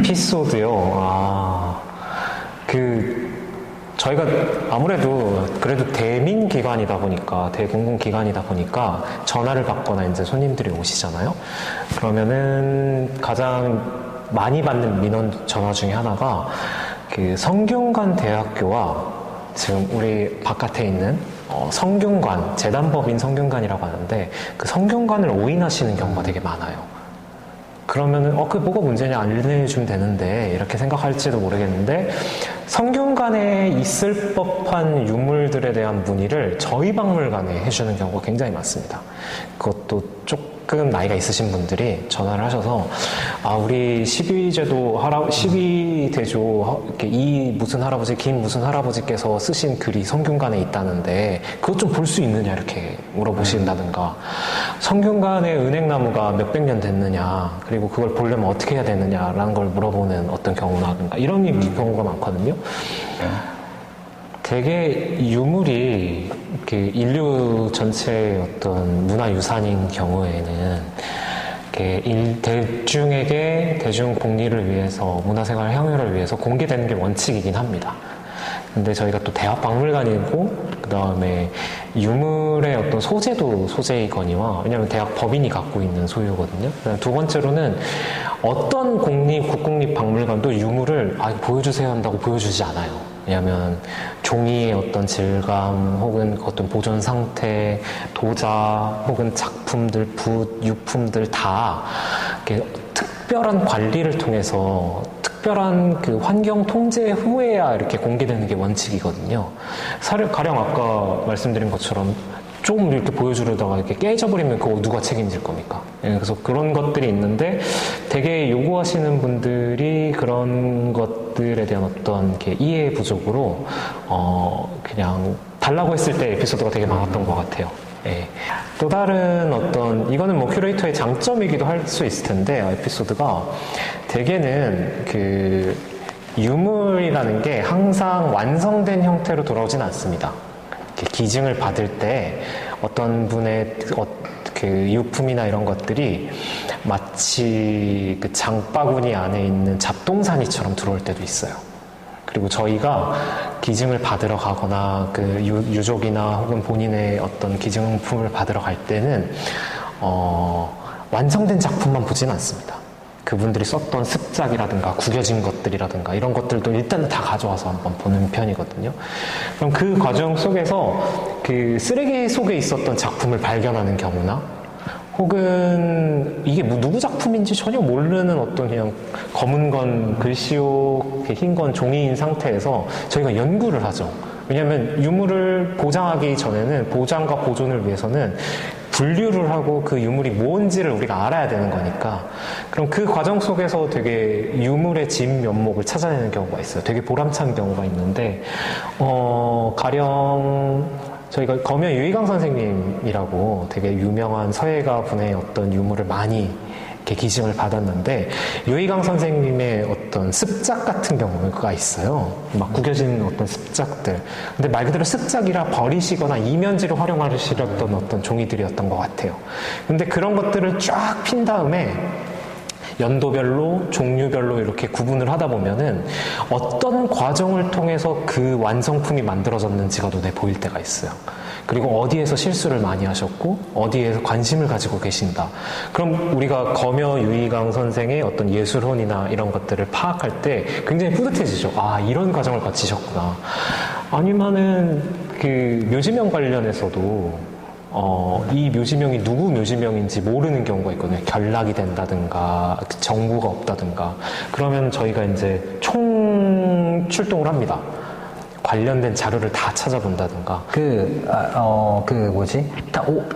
에피소드요. 저희가 아무래도 그래도 대민기관이다 보니까, 대공공기관이다 보니까 전화를 받거나 이제 손님들이 오시잖아요. 그러면은 가장 많이 받는 민원 전화 중에 하나가 성균관 대학교와 지금 우리 바깥에 있는 성균관, 재단법인 성균관이라고 하는데 그 성균관을 오인하시는 경우가 되게 많아요. 그러면은 그게 뭐가 문제냐, 알려주면 되는데 이렇게 생각할지도 모르겠는데, 성균관에 있을 법한 유물들에 대한 문의를 저희 박물관에 해주는 경우가 굉장히 많습니다. 그것도 조금 나이가 있으신 분들이 전화를 하셔서 우리 12대조 이 무슨 할아버지, 김 무슨 할아버지께서 쓰신 글이 성균관에 있다는데 그것 좀 볼 수 있느냐, 이렇게 물어보신다든가, 성균관의 은행나무가 몇백 년 됐느냐, 그리고 그걸 보려면 어떻게 해야 되느냐라는 걸 물어보는 어떤 경우라든가 이런 경우가 많거든요. 되게 유물이 인류 전체의 어떤 문화유산인 경우에는 대중에게 대중 복리를 위해서, 문화생활 향유를 위해서 공개되는 게 원칙이긴 합니다. 근데 저희가 또 대학 박물관이고, 그 다음에 유물의 어떤 소재도 소재이거니와, 왜냐하면 대학 법인이 갖고 있는 소유거든요. 두 번째로는 어떤 국공립 박물관도 유물을 보여주세요 한다고 보여주지 않아요. 왜냐하면 종이의 어떤 질감, 혹은 어떤 보존 상태, 도자, 혹은 작품들, 붓, 유품들 다 특별한 관리를 통해서 특별한 환경 통제 후에야 이렇게 공개되는 게 원칙이거든요. 가령 아까 말씀드린 것처럼 조금 이렇게 보여주려다가 이렇게 깨져버리면 그거 누가 책임질 겁니까? 그래서 그런 것들이 있는데, 되게 요구하시는 분들이 그런 것들에 대한 어떤 이해 부족으로 그냥 달라고 했을 때 에피소드가 되게 많았던 것 같아요. 예. 또 다른 어떤, 이거는 뭐 큐레이터의 장점이기도 할 수 있을 텐데, 에피소드가 대개는 유물이라는 게 항상 완성된 형태로 돌아오진 않습니다. 기증을 받을 때 어떤 분의 유품이나 이런 것들이 마치 장바구니 안에 있는 잡동사니처럼 들어올 때도 있어요. 그리고 저희가 기증을 받으러 가거나 유족이나 혹은 본인의 어떤 기증품을 받으러 갈 때는 완성된 작품만 보진 않습니다. 그분들이 썼던 습작이라든가 구겨진 것들이라든가 이런 것들도 일단 다 가져와서 한번 보는 편이거든요. 그럼 그 과정 속에서 쓰레기 속에 있었던 작품을 발견하는 경우나, 혹은 이게 누구 작품인지 전혀 모르는 어떤 그냥 검은 건 글씨요, 흰 건 종이인 상태에서 저희가 연구를 하죠. 왜냐하면 유물을 보장하기 전에는, 보장과 보존을 위해서는 분류를 하고 그 유물이 뭔지를 우리가 알아야 되는 거니까. 그럼 그 과정 속에서 되게 유물의 진면목을 찾아내는 경우가 있어요. 되게 보람찬 경우가 있는데, 가령 저희가 검연 유희강 선생님이라고 되게 유명한 서예가 분의 어떤 유물을 많이 이렇게 기증을 받았는데, 유희강 선생님의 어떤 습작 같은 경우가 있어요. 막 구겨진 어떤 습작들. 근데 말 그대로 습작이라 버리시거나 이면지를 활용하시려던 어떤 종이들이었던 것 같아요. 근데 그런 것들을 쫙 핀 다음에 연도별로, 종류별로 이렇게 구분을 하다 보면은 어떤 과정을 통해서 그 완성품이 만들어졌는지가 눈에 보일 때가 있어요. 그리고 어디에서 실수를 많이 하셨고 어디에서 관심을 가지고 계신다. 그럼 우리가 검여 유희강 선생의 어떤 예술혼이나 이런 것들을 파악할 때 굉장히 뿌듯해지죠. 이런 과정을 거치셨구나. 아니면은 묘지명 관련해서도 이 묘지명이 누구 묘지명인지 모르는 경우가 있거든요. 결락이 된다든가 정보가 없다든가. 그러면 저희가 이제 총 출동을 합니다. 관련된 자료를 다 찾아본다든가.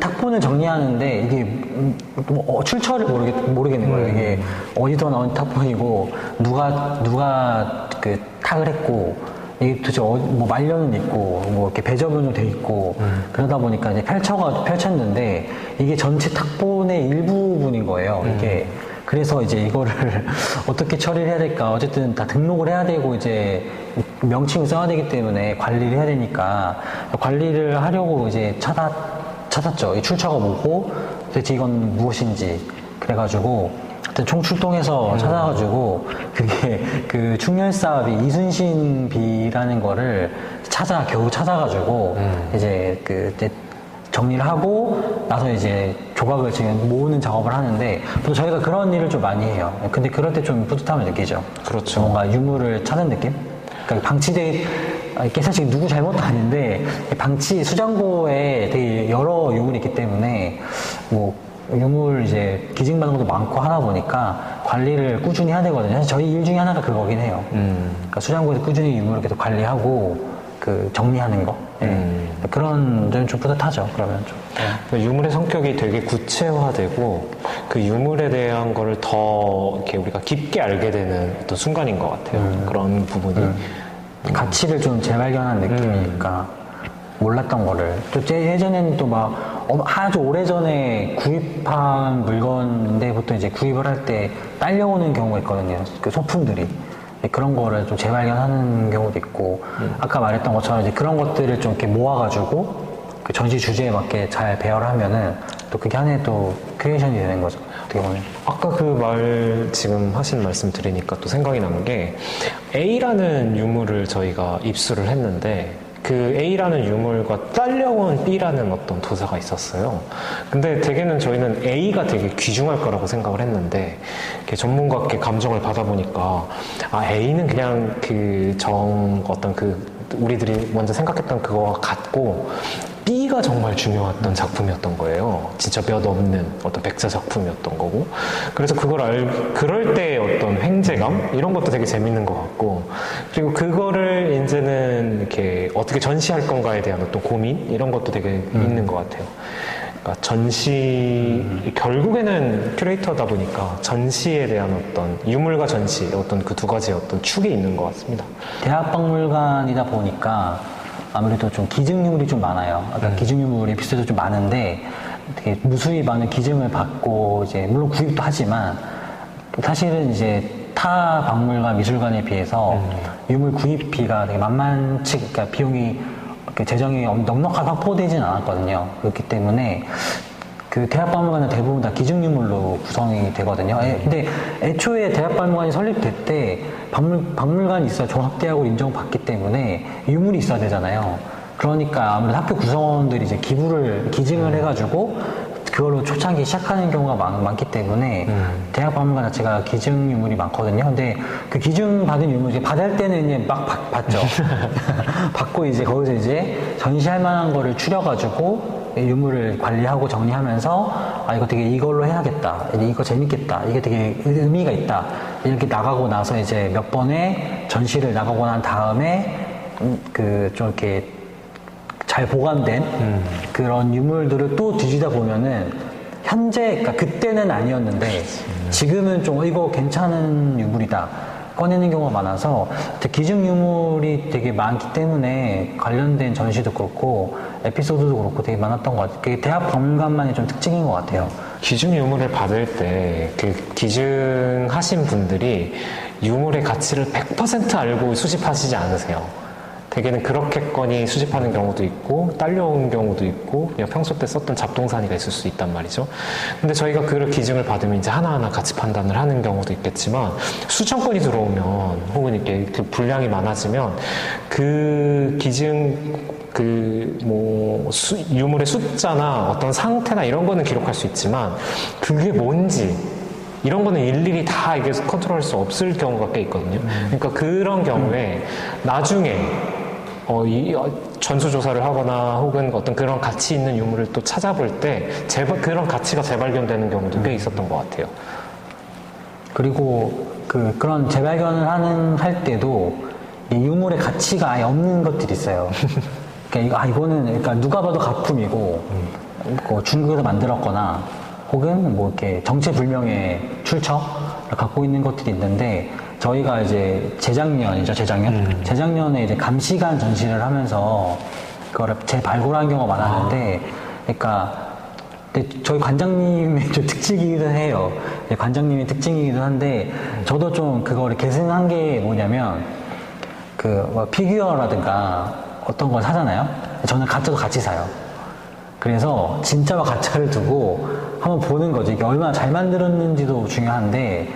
탁본을 정리하는데 이게 출처를 모르겠는 거예요. 이게 어디서 나온 탁본이고 누가 탁을 했고, 이게 도대체 말년은 있고 이렇게 배접으로 돼 있고, 그러다 보니까 이제 펼쳤는데 이게 전체 탁본의 일부분인 거예요. 이게. 그래서 이제 이거를 어떻게 처리를 해야 될까. 어쨌든 다 등록을 해야 되고 이제 명칭을 써야 되기 때문에 관리를 해야 되니까, 관리를 하려고 이제 찾았죠. 이 출처가 뭐고 도대체 이건 무엇인지. 그래가지고 하여튼 총출동해서 찾아가지고 그게 그 충렬사업이 이순신 비라는 거를 겨우 찾아가지고 이제 이제 정리를 하고 나서 이제 조각을 지금 모으는 작업을 하는데 또 저희가 그런 일을 좀 많이 해요. 근데 그럴 때 좀 뿌듯함을 느끼죠. 그렇죠. 뭔가 유물을 찾은 느낌? 그러니까 방치돼 이게 사실 누구 잘못도 아닌데 방치 수장고에 되게 여러 유물이 있기 때문에 뭐 유물 이제 기증받은 것도 많고 하다 보니까 관리를 꾸준히 해야 되거든요. 사실 저희 일 중에 하나가 그거긴 해요. 그러니까 수장고에서 꾸준히 유물을 계속 관리하고 그 정리하는 거. 그런 점이 좀 뿌듯하죠. 그러면 좀. 유물의 성격이 되게 구체화되고 그 유물에 대한 거를 더 이렇게 우리가 깊게 알게 되는 어떤 순간인 것 같아요. 그런 부분이. 가치를 좀 재발견한 느낌이니까 몰랐던 거를 또 예전에는 또 막 아주 오래전에 구입한 물건인데 보통 이제 구입을 할 때 딸려오는 경우가 있거든요. 그 소품들이 그런 거를 좀 재발견하는 경우도 있고 아까 말했던 것처럼 이제 그런 것들을 좀 이렇게 모아가지고 그 전시 주제에 맞게 잘 배열하면은 또 그게 하나의 또 크리에이션이 되는 거죠. 어떻게 보면. 아까 그 말 지금 하신 말씀 들으니까 또 생각이 나는 게 A라는 유물을 저희가 입수를 했는데 그 A라는 유물과 딸려온 B라는 어떤 도사가 있었어요. 근데 대개는 저희는 A가 되게 귀중할 거라고 생각을 했는데 전문가께 감정을 받아보니까 A는 그냥 어떤 우리들이 먼저 생각했던 그거와 같고 B가 정말 중요했던 작품이었던 거예요. 진짜 몇 없는 어떤 백자 작품이었던 거고. 그래서 그럴 때의 어떤 횡재감? 이런 것도 되게 재밌는 것 같고. 그리고 그거를 이제는 이렇게 어떻게 전시할 건가에 대한 어떤 고민? 이런 것도 되게 있는 것 같아요. 그러니까 결국에는 큐레이터다 보니까 전시에 대한 어떤 유물과 전시, 어떤 그 두 가지의 어떤 축이 있는 것 같습니다. 대학박물관이다 보니까 아무래도 좀 기증유물이 좀 많아요. 그러니까 기증유물 에피소드도 좀 많은데 되게 무수히 많은 기증을 받고 이제 물론 구입도 하지만 사실은 이제 타 박물관 미술관에 비해서 유물 구입비가 되게 그러니까 비용이 재정이 넉넉하게 확보되지는 않았거든요. 그렇기 때문에 그 대학박물관은 대부분 다 기증유물로 구성이 되거든요. 근데 애초에 대학박물관이 설립될 때 박물관이 있어야 종합대학으로 인정받기 때문에 유물이 있어야 되잖아요. 그러니까 아무래도 학교 구성원들이 이제 기증을 해가지고 그걸로 초창기 시작하는 경우가 많기 때문에 대학박물관 자체가 기증유물이 많거든요. 근데 그 기증받은 유물 이제 받을 때는 이제 막 받죠. 받고 이제 거기서 이제 전시할 만한 거를 추려가지고 유물을 관리하고 정리하면서 이거 되게 이걸로 해야겠다, 이거 재밌겠다, 이게 되게 의미가 있다 이렇게 나가고 나서 이제 몇 번의 전시를 나가고 난 다음에 좀 이렇게 잘 보관된 그런 유물들을 또 뒤지다 보면은 그러니까 그때는 아니었는데 지금은 좀 이거 괜찮은 유물이다 꺼내는 경우가 많아서 기증 유물이 되게 많기 때문에 관련된 전시도 그렇고 에피소드도 그렇고 되게 많았던 것 같아요. 그게 대학 박물관만의 좀 특징인 것 같아요. 기증 유물을 받을 때 그 기증하신 분들이 유물의 가치를 100% 알고 수집하시지 않으세요. 대개는 그렇게건이 수집하는 경우도 있고 딸려온 경우도 있고 그냥 평소 때 썼던 잡동사니가 있을 수 있단 말이죠. 근데 저희가 그걸 기증을 받으면 이제 하나하나 가치 판단을 하는 경우도 있겠지만 수천 건이 들어오면 혹은 이렇게 그 분량이 많아지면 그 기증 유물의 숫자나 어떤 상태나 이런 거는 기록할 수 있지만 그게 뭔지 이런 거는 일일이 다 이게 컨트롤할 수 없을 경우가 꽤 있거든요. 그러니까 그런 경우에 나중에 전수조사를 하거나 혹은 어떤 그런 가치 있는 유물을 또 찾아볼 때 그런 가치가 재발견되는 경우도 꽤 있었던 것 같아요. 그리고 그런 재발견을 할 때도 이 유물의 가치가 아예 없는 것들이 있어요. 그러니까 그러니까 누가 봐도 가품이고 중국에서 만들었거나 혹은 뭐 이렇게 정체불명의 출처를 갖고 있는 것들이 있는데 저희가 이제 재작년에 이제 감시관 전시를 하면서 그거를 재발굴한 경우가 많았는데 그러니까 저희 관장님의 좀 특징이기도 해요. 관장님의 특징이기도 한데 저도 좀 그거를 계승한 게 뭐냐면 피규어라든가 어떤 걸 사잖아요. 저는 가짜도 같이 사요. 그래서 진짜와 가짜를 두고 한번 보는 거죠. 이게 얼마나 잘 만들었는지도 중요한데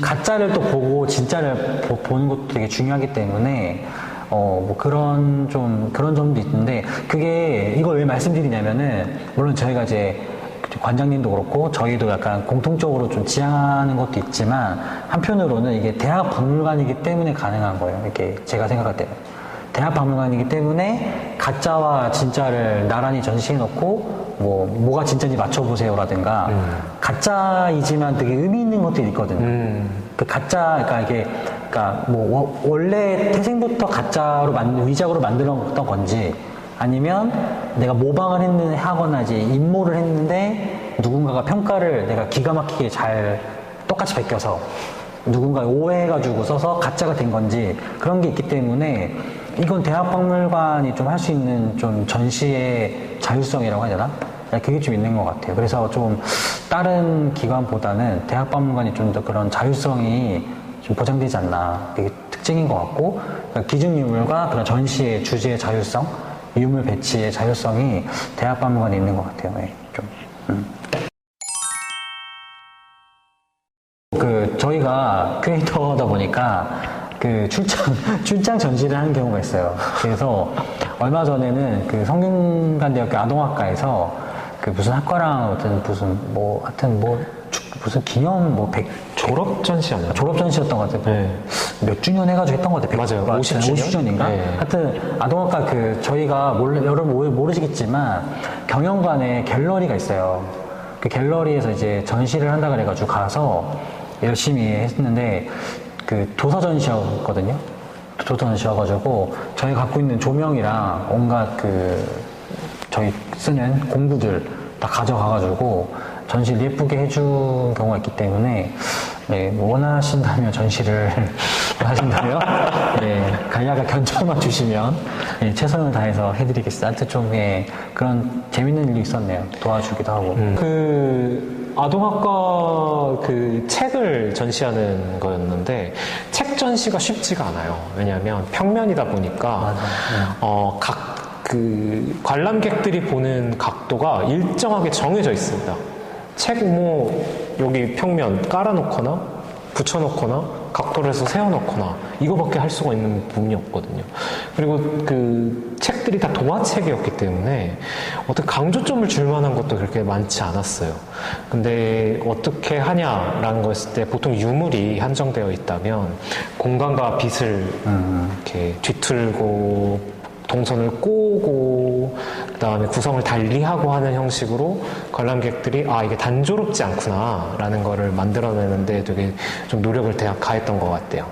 가짜를 또 보고 진짜를 보는 것도 되게 중요하기 때문에 뭐 그런 점도 있는데 그게 이걸 왜 말씀드리냐면은 물론 저희가 이제 관장님도 그렇고 저희도 약간 공통적으로 좀 지향하는 것도 있지만 한편으로는 이게 대학 박물관이기 때문에 가능한 거예요. 이게 제가 생각할 때는 대학 박물관이기 때문에 가짜와 진짜를 나란히 전시해 놓고 뭐가 진짜인지 맞춰보세요라든가 가짜이지만 되게 의미 있는 것들이 있거든요. 그 가짜, 그러니까 뭐 원래 태생부터 가짜로 위작으로 만들었던 건지 아니면 내가 모방을 하거나 이제 임모를 했는데 누군가가 평가를 내가 기가 막히게 잘 똑같이 베껴서 누군가 오해해가지고 써서 가짜가 된 건지 그런 게 있기 때문에 이건 대학박물관이 좀 할 수 있는 좀 전시의 자율성이라고 해야 되나? 그게 좀 있는 것 같아요. 그래서 좀 다른 기관보다는 대학박물관이 좀 더 그런 자율성이 좀 보장되지 않나. 그게 특징인 것 같고 그러니까 기준 유물과 그런 전시의 주제의 자율성, 유물 배치의 자율성이 대학박물관에 있는 것 같아요. 네, 저희가 큐레이터다 보니까 출장 전시를 하는 경우가 있어요. 그래서 얼마 전에는 성균관대학교 아동학과에서 무슨 학과랑 무슨 기념 졸업 전시였나요? 졸업 전시였던 것 같아요. 네. 몇 주년 해가지고 했던 것 같아요. 맞아요. 50주년인가? 네. 하여튼 아동학과 저희가 여러분 모르시겠지만 경영관에 갤러리가 있어요. 그 갤러리에서 이제 전시를 한다 그래가지고 가서 열심히 했는데 도서 전시였거든요. 도서 전시여가지고 저희 갖고 있는 조명이랑 온갖 저희 쓰는 공구들 다 가져가가지고 전시를 예쁘게 해준 경우가 있기 때문에 네, 원하신다면 전시를 하신다면 네, 간략한 견적만 주시면 네, 최선을 다해서 해드리겠습니다. 하여튼 좀 그런 재밌는 일이 있었네요. 도와주기도 하고. 아동학과 책을 전시하는 거였는데 책 전시가 쉽지가 않아요. 왜냐하면 평면이다 보니까 관람객들이 보는 각도가 일정하게 정해져 있습니다. 책 여기 평면 깔아놓거나 붙여놓거나 각도를 해서 세워놓거나 이거밖에 할 수가 있는 부분이 없거든요. 그리고 책들이 다 도화책이었기 때문에 어떻게 강조점을 줄 만한 것도 그렇게 많지 않았어요. 근데 어떻게 하냐라는 거 했을 때 보통 유물이 한정되어 있다면 공간과 빛을 이렇게 뒤틀고 동선을 꼬고 그다음에 구성을 달리하고 하는 형식으로 관람객들이 이게 단조롭지 않구나 라는 거를 만들어내는데 되게 좀 노력을 가했던 것 같아요.